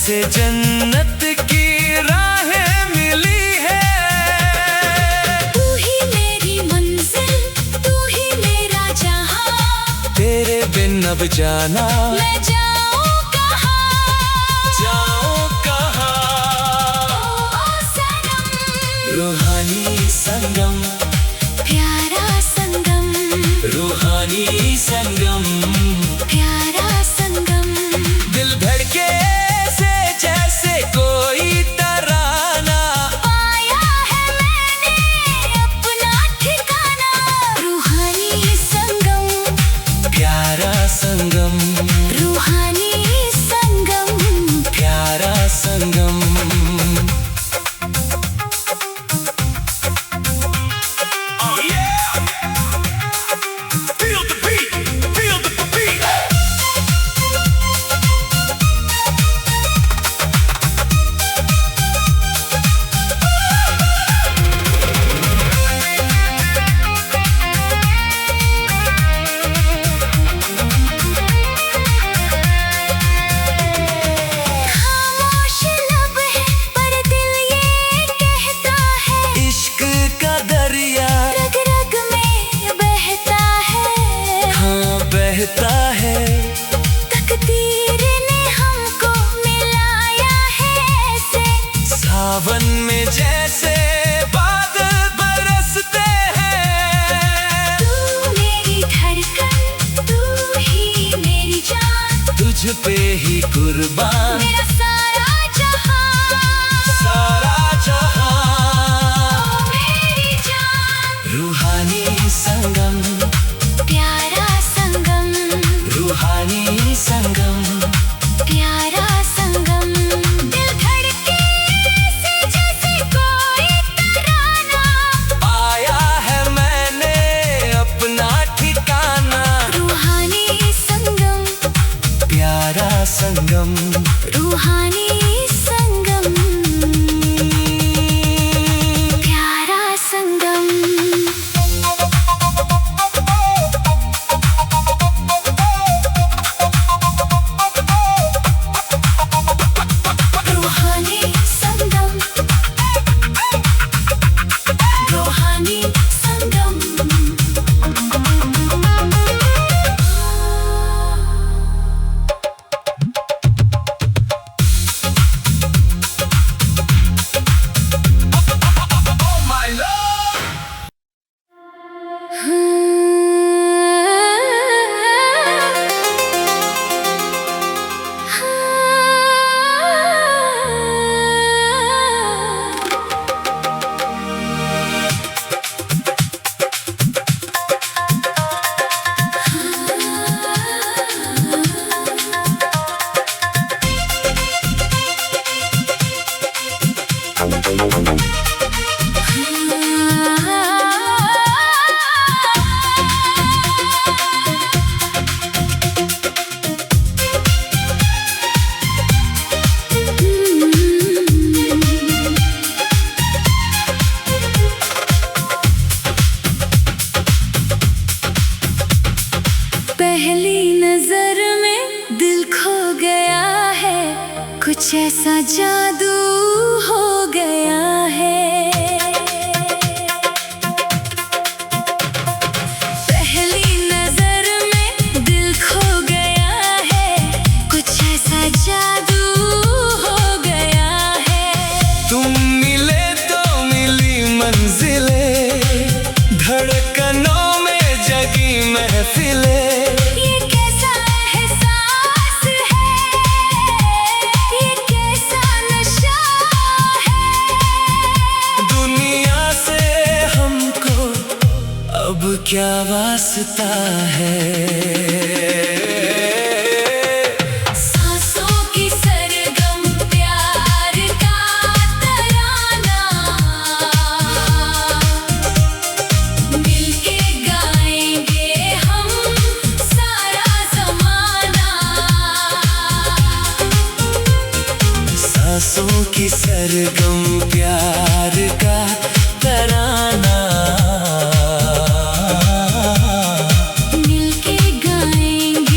जैसे जन्नत की राहें मिली है। तू ही मेरी मंजिल, तू ही मेरा जहां। तेरे बिन अब जाना मैं जाऊं कहाँ, जाऊं कहाँ। ओ सनम, रूहानी संगम, प्यारा संगम, रूहानी संगम, प्यारा संगम। दिल धड़के से जैसे कोई तराना, पाया है मैंने अपना ठिकाना। रूहानी संगम, प्यारा संगम, रूहानी संगम, प्यारा संगम। खामोश लब है पर दिल ये कहता है। इश्क का दरिया रग रग में बहता है, हाँ बहता है। तकदीर ने हमको मिलाया है ऐसे। सावन में जैसे बादल बरसते हैं। तू मेरी धड़कन, तू ही मेरी जान। तुझ पे ही कुर्बान मेरा सारा जहां, सारा जहां। ओ मेरी जान। रूहानी संगम, प्यारा संगम, रूहानी संगम, प्यारा संगम। दिल धड़के से जैसे कोई तराना। पाया है मैंने अपना ठिकाना। रूहानी संगम, प्यारा संगम, रूहानी संगम, प्यारा संगम। रूहानी संगम, रूहानी संगम। पहली नजर में दिल खो गया है, कुछ ऐसा जादू हो गया है। पहली नजर में दिल खो गया है, कुछ ऐसा जादू हो गया है। तुम मिले तो मिली मंजिलें, धड़कनों में जगी महफिलें। ये कैसा एहसास है, ये कैसा नशा है। दुनिया से हमको अब क्या वास्ता है। सांसों की सरगम प्यार का तराना। मिलके गाएंगे हम सारा ज़माना। सांसों की सरगम प्यार का तराना। मिलके गाएंगे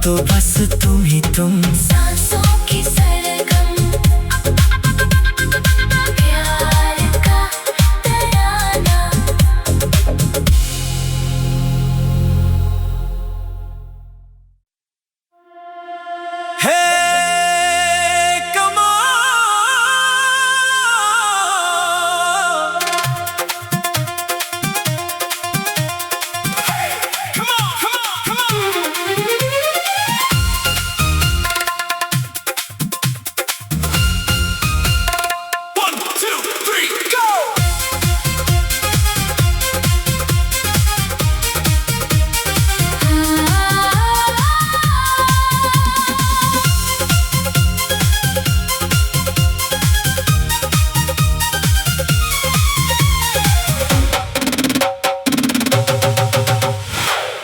तो बस तुम ही तुम। सांसों की सरगम, प्यार का तराना। हे कमो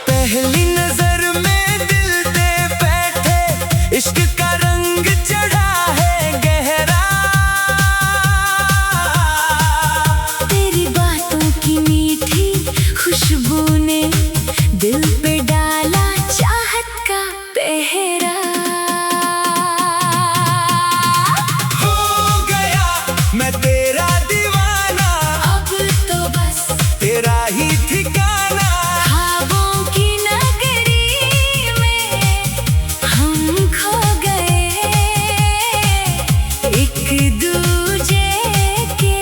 पहली नजर में दिल दे बैठे, इश्क का रंग चढ़ा है गहरा। तेरी बातों की मीठी खुशबू ने दिल पे डाला चाहत का पहरा। हो गया मैं तेरा दीवाना, अब तो बस तेरा ही ठिकाना। ख्वाबों की नगरी में हम खो गए, एक दूजे के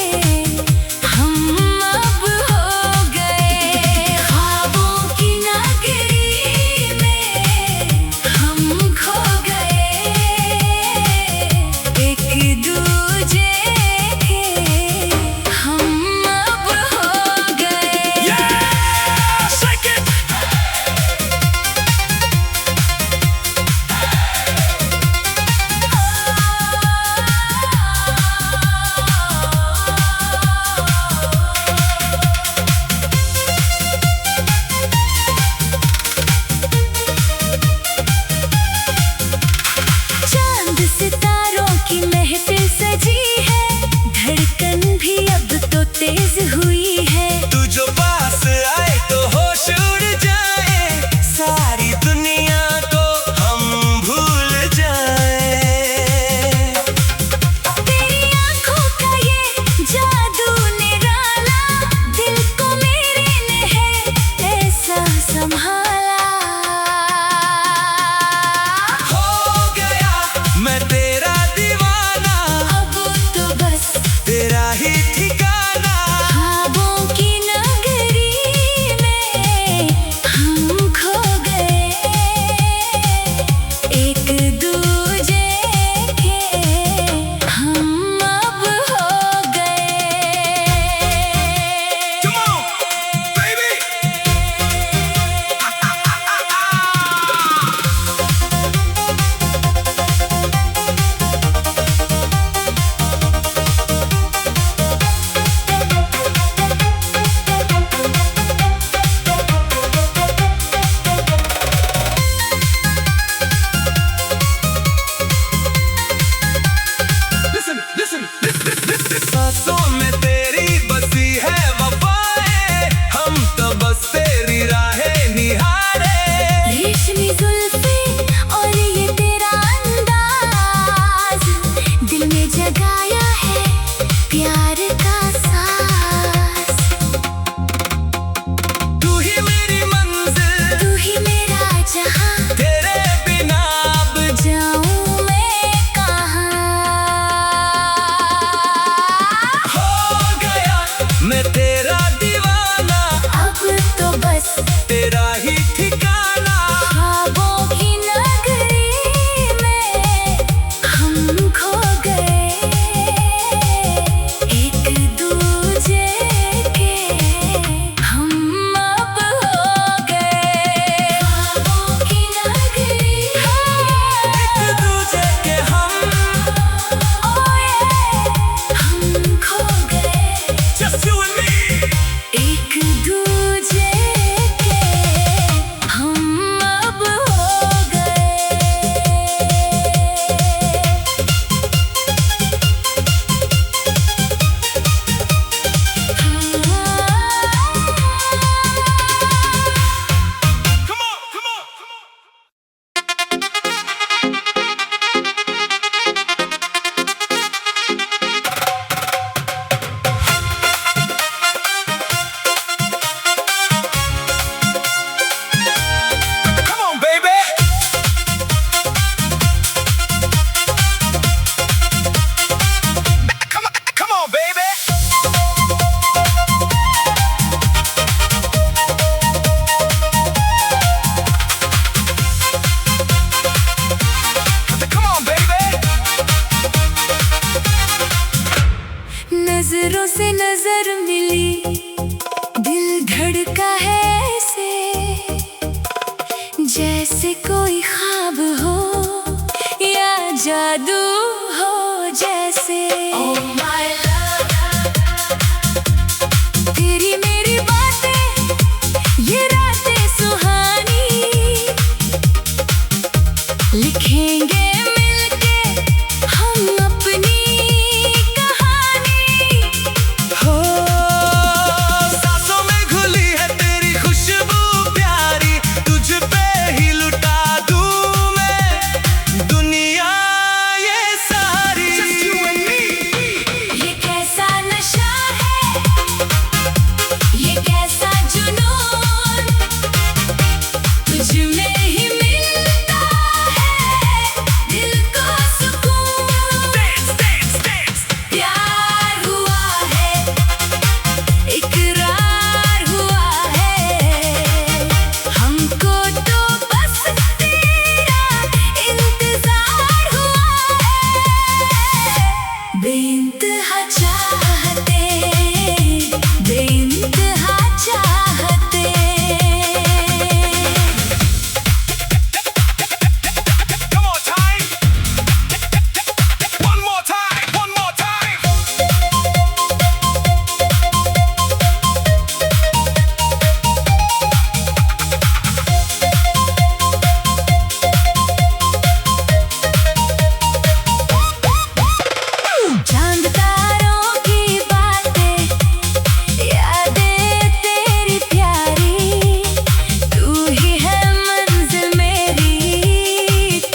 हम अब हो गए। ख्वाबों की नगरी में हम खो गए, एक दूजे के हम अब हो गए। Shake it! चांद सितारों की महफिल सजी है, धड़कन भी अब तो तेज हुई है। तू जो पास आए तो होश उड़ जाए, सारी दुनिया को हम भूल जाए। तेरी आंखों का ये जादू निराला, दिल को मेरे ने है ऐसा संभाला। हो गया मैं तेरा दीवाना, अब तो बस तेरा ही ठिकाना। ख्वाबों की नगरी में हम खो गए, एक दूजे के हम अब हो गए। Come on, baby! Listen, listen, listen. सांसों में तेरी बसी है वफाएं, हम तो बस तेरी राहें निहारे। रेशमी जुल्फे और ये तेरा अंदाज, दिल में जगाया है प्यार का साज। तू ही मेरी मंजिल, तू ही मेरा जहां, तेरे बिना अब जाऊं मैं कहाँ। हो गया मैं तेरा दीवाना, अब तो बस तेरा जैसे कोई ख्वाब हो या जादू हो जैसे। Oh my love, तेरी मेरी बातें, ये रातें सुहानी, लिखेंगे मिलके हम अपनी कहानी। हो सांसों में घुली है तेरी खुशबू प्यारी, तुझ पे ही लुटा दूं मैं दुनिया ये सारी। ये कैसा नशा है, ये कैसा जुनून, तुझ में ही मिलता है दिल को सुकून। प्यार हुआ है, इकरार हुआ है, हमको तो बस तेरा इंतजार हुआ है। बेइंतहा चाहते, बेइंतहा चाहते। Come on, time. One more time. One more time. चांद तारों की बातें, यादें तेरी प्यारी, तू ही है मंजिल मेरी,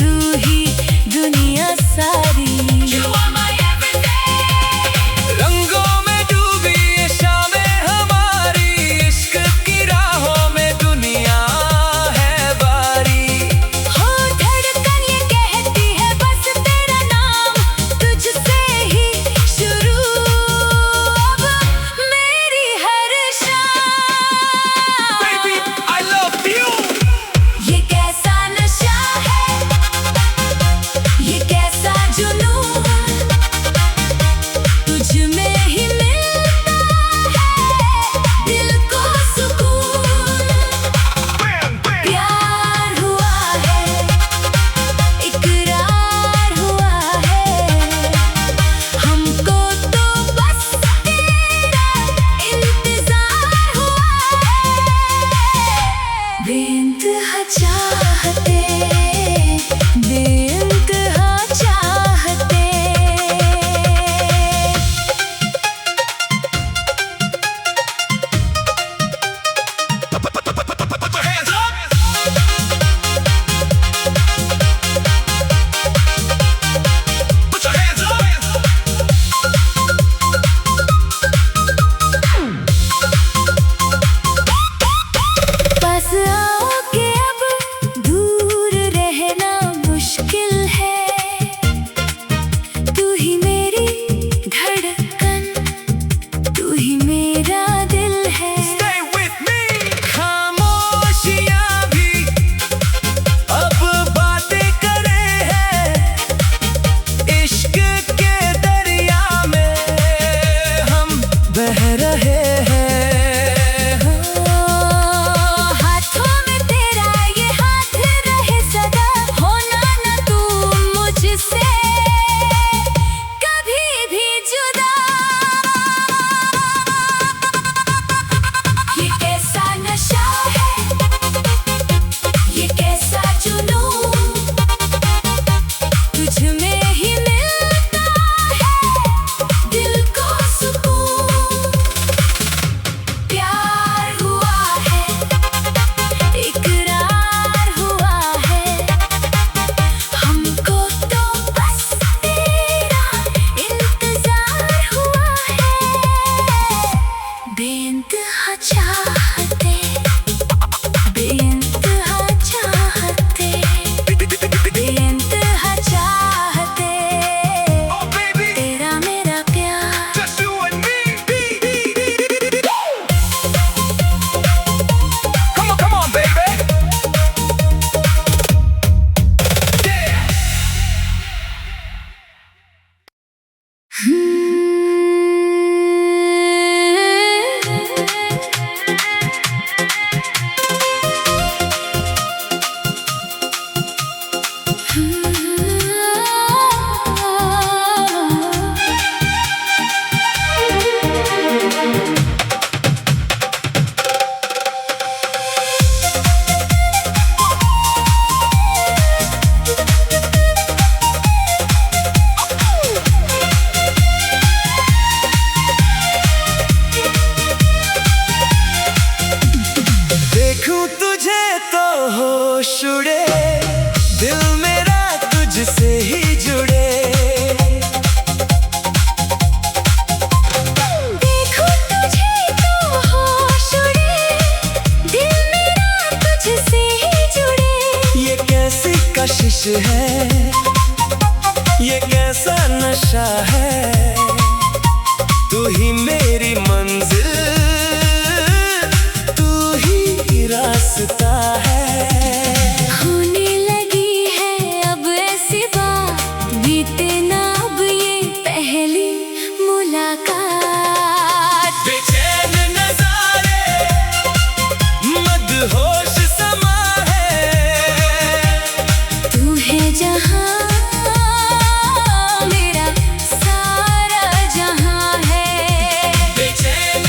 तू ही दुनिया सारी। You are my everything। रंगों में डूबी ये शामें हमारी, इश्क की राहों में दुनिया है बारी। हो धड़कन ये कहती है बस तेरा नाम, तुझसे ही शुरू अब मेरी हर शाम। Baby, I love you. ये कैसा नशा है, ये कैसा जुनून, तुझ में ही मिलता है दिल को सुकून। प्यार हुआ है, इकरार हुआ है, हमको तो बस तेरा इंतजार हुआ है। बेइंतहा चाहते, बेइंतहा चाहते। Put your hands up. Put your hands up. पास आओ के अब दूर रहना मुश्किल है, तू ही मेरी धड़कन, तू ही मेरा दिल है। Stay with me. खामोशियां भी अब बातें करे हैं, इश्क के दरिया में हम बह रहे हैं। हाथों में तो होश उड़े, दिल मेरा तुझसे ही जुड़े। देखो तुझे तो होश उड़े, दिल मेरा तुझसे ही जुड़े। ये कैसी कशिश है, ये कैसा नशा है, तू ही मेरी मंजिल, तू ही रास्ता है। होने लगी है अब ऐसी बात, बीते ना अब ये पहली मुलाकात। बेचैन नजारे, मदहोश समा है, तू है जहां, मेरा सारा जहां है। बेचैन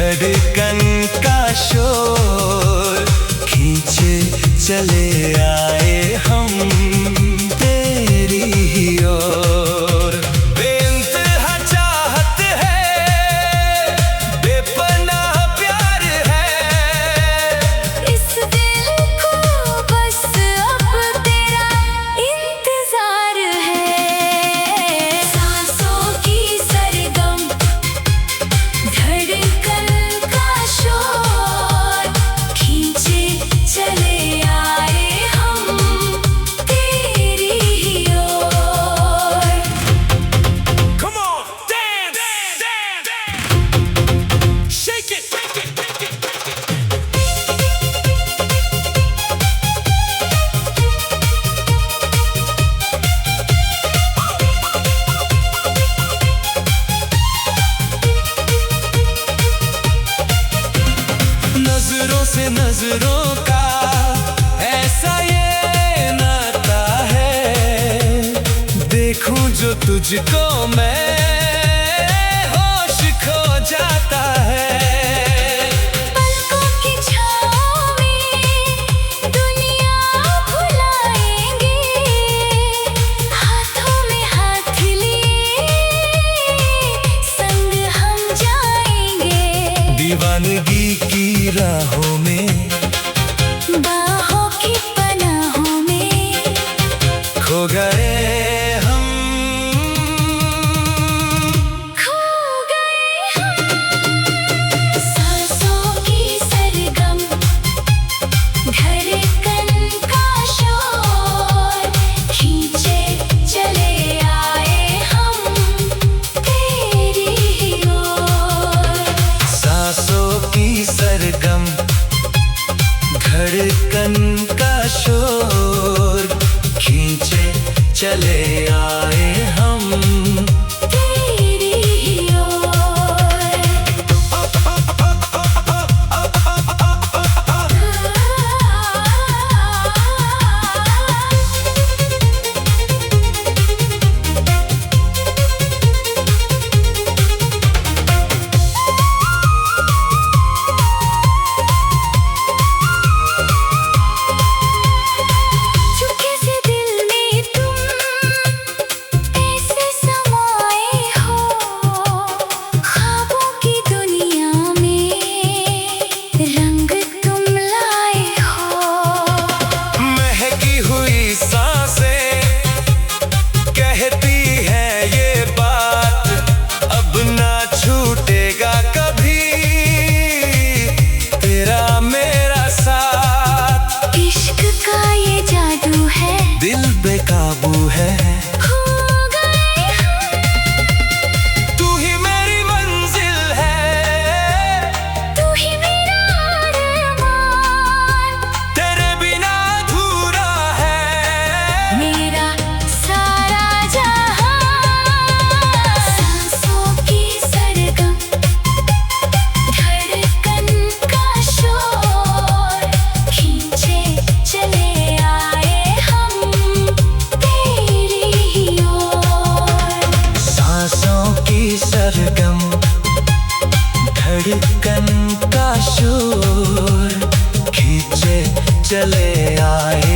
धड़कन का शोर खींचे चले आए हम तेरी ही ओर। बेइंतहा चाहत है, बेपनाह प्यार है, इस दिल को बस अब तेरा इंतजार है। सांसों की सरगम, धड़कन का शोर खींचे चले आए हम तेरी ही ओर। Come on, dance, dance, shake it, shake it, shake it, shake it. नजरों से नजरों का ऐसा ये नाता है, देखूं जो तुझको मैं होश खो जाता है। पलकों की छाँव में दुनिया भुलाएंगे, हाथों में हाथ लिए संग हम जाएंगे। दीवानगी की राहों में, बाहों की पनाहों में खो गए हम, खो गए हम। सांसों की सरगम, धड़कन का शोर खींचे चले आए हम तेरी ही ओर। सांसों की सरगम, धड़कन का शोर खींचे चले आए हम तेरी ही ओर। चुपके से दिल में तुम ऐसे समाए हो, ख्वाबों की दुनिया में रंग तुम लाए हो। महकी हुई सांसें कहती है ये बात, अब ना छूटेगा कभी तेरा मेरा साथ। इश्क का ये जादू है, दिल बेकाबू है, खो गए हम। तू ही मेरी मंजिल है, तू ही मेरा अरमान, तेरे बिना अधूरा है मेरा सारा जहां। सांसों की सरगम, धड़कन का शोर खींचे चले आए हम तेरी ही ओर। सांसों की सरगम, धड़कन का शोर खींचे चले आए